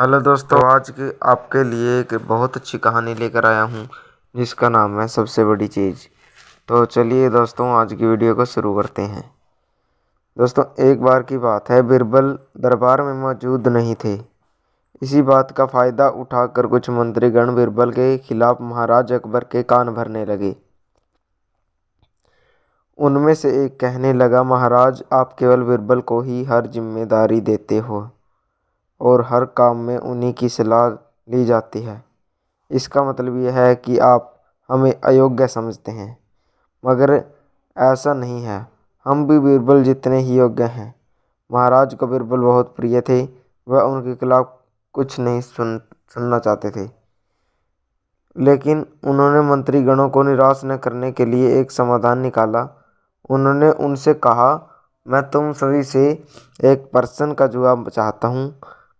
Hello दोस्तों, आज की आपके लिए एक बहुत अच्छी कहानी लेकर आया हूँ जिसका नाम है सबसे बड़ी चीज़। तो चलिए दोस्तों, आज की वीडियो को शुरू करते हैं। दोस्तों, एक बार की बात है, बिरबल दरबार में मौजूद नहीं थे। इसी बात का फ़ायदा उठाकर कुछ मंत्रीगण बिरबल के खिलाफ महाराज अकबर के कान भरने लगे। उनमें से एक कहने लगा, महाराज, आप केवल बिरबल को ही हर जिम्मेदारी देते हो और हर काम में उन्हीं की सलाह ली जाती है। इसका मतलब यह है कि आप हमें अयोग्य समझते हैं, मगर ऐसा नहीं है। हम भी बिरबल जितने ही योग्य हैं। महाराज को बिरबल बहुत प्रिय थे। वह उनके खिलाफ कुछ नहीं सुनना चाहते थे, लेकिन उन्होंने मंत्रीगणों को निराश न करने के लिए एक समाधान निकाला। उन्होंने उनसे कहा, मैं तुम सभी से एक प्रश्न का जवाब चाहता हूँ,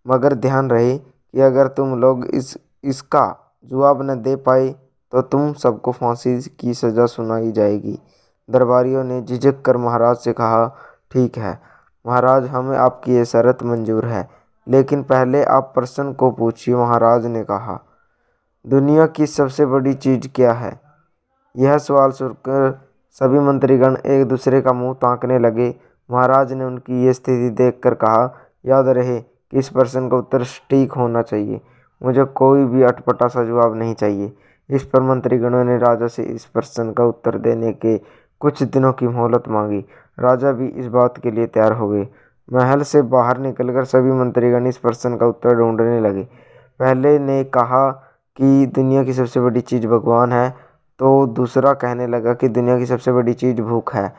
मगर ध्यान रहे कि अगर तुम लोग इसका जवाब न दे पाए तो तुम सबको फांसी की सज़ा सुनाई जाएगी। दरबारियों ने झिझक कर महाराज से कहा, ठीक है महाराज, हमें आपकी ये शर्त मंजूर है, लेकिन पहले आप प्रश्न को पूछिए। महाराज ने कहा, दुनिया की सबसे बड़ी चीज़ क्या है? यह सवाल सुनकर सभी मंत्रीगण एक दूसरे का मुंह ताकने लगे। महाराज ने उनकी ये स्थिति देखकर कहा, याद रहे कि इस प्रश्न का उत्तर सटीक होना चाहिए। मुझे कोई भी अटपटा सा जवाब नहीं चाहिए। इस पर मंत्रीगणों ने राजा से इस प्रश्न का उत्तर देने के कुछ दिनों की मोहलत मांगी। राजा भी इस बात के लिए तैयार हो गए। महल से बाहर निकलकर सभी मंत्रीगण इस प्रश्न का उत्तर ढूंढने लगे। पहले ने कहा कि दुनिया की सबसे बड़ी चीज़ भगवान है, तो दूसरा कहने लगा कि दुनिया की सबसे बड़ी चीज़ भूख है।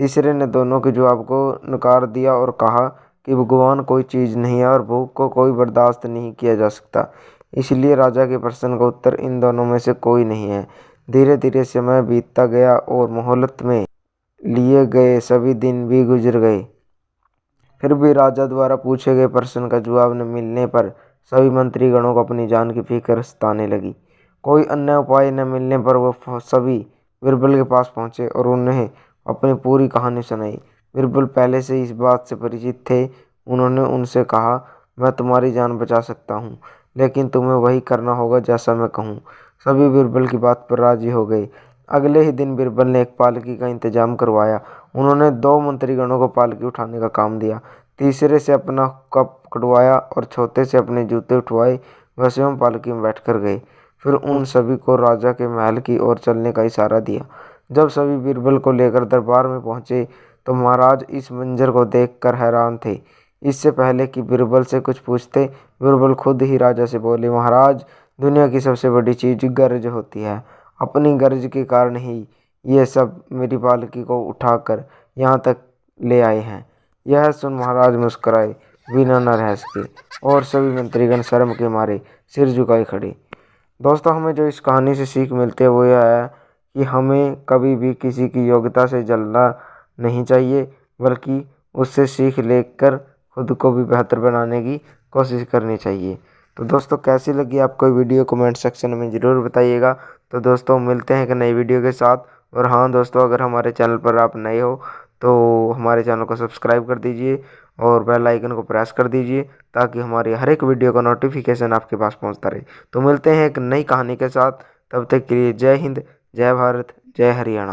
तीसरे ने दोनों के जवाब को नकार दिया और कहा कि भगवान कोई चीज़ नहीं है और भूख को कोई बर्दाश्त नहीं किया जा सकता। इसलिए राजा के प्रश्न का उत्तर इन दोनों में से कोई नहीं है। धीरे धीरे समय बीतता गया और मोहलत में लिए गए सभी दिन भी गुजर गए। फिर भी राजा द्वारा पूछे गए प्रश्न का जवाब न मिलने पर सभी मंत्रीगणों को अपनी जान की फिक्र सताने लगी। कोई अन्य उपाय न मिलने पर वह सभी बिरबल के पास पहुंचे और उन्हें अपनी पूरी कहानी सुनाई। बिरबल पहले से इस बात से परिचित थे। उन्होंने उनसे कहा, मैं तुम्हारी जान बचा सकता हूँ, लेकिन तुम्हें वही करना होगा जैसा मैं कहूँ। सभी बिरबल की बात पर राजी हो गए। अगले ही दिन बिरबल ने एक पालकी का इंतजाम करवाया। उन्होंने 2 मंत्रीगणों को पालकी उठाने का काम दिया। तीसरे से अपना कप कटवाया और चौथे से अपने जूते उठवाए। वह स्वयं पालकी में बैठकर गए। फिर उन सभी को राजा के महल की ओर चलने का इशारा दिया। जब सभी बिरबल को लेकर दरबार में पहुंचे तो महाराज इस मंजर को देखकर हैरान थे। इससे पहले कि बिरबल से कुछ पूछते, बिरबल खुद ही राजा से बोले, महाराज, दुनिया की सबसे बड़ी चीज़ गरज होती है। अपनी गरज के कारण ही ये सब मेरी पालकी को उठाकर यहाँ तक ले आए हैं। यह सुन महाराज मुस्कुराए बिना न रह सके और सभी मंत्रीगण शर्म के मारे सिर झुकाए खड़े। दोस्तों, हमें जो इस कहानी से सीख मिलती है वो यह है कि हमें कभी भी किसी की योग्यता से जलना नहीं चाहिए, बल्कि उससे सीख लेकर खुद को भी बेहतर बनाने की कोशिश करनी चाहिए। तो दोस्तों, कैसी लगी आपको वीडियो कमेंट सेक्शन में ज़रूर बताइएगा। तो दोस्तों, मिलते हैं एक नई वीडियो के साथ। और हाँ दोस्तों, अगर हमारे चैनल पर आप नए हो तो हमारे चैनल को सब्सक्राइब कर दीजिए और बेल आइकन को प्रेस कर दीजिए, ताकि हमारी हर एक वीडियो का नोटिफिकेशन आपके पास पहुंचता रहे। तो मिलते हैं एक नई कहानी के साथ। तब तक के लिए जय हिंद, जय भारत, जय हरियाणा।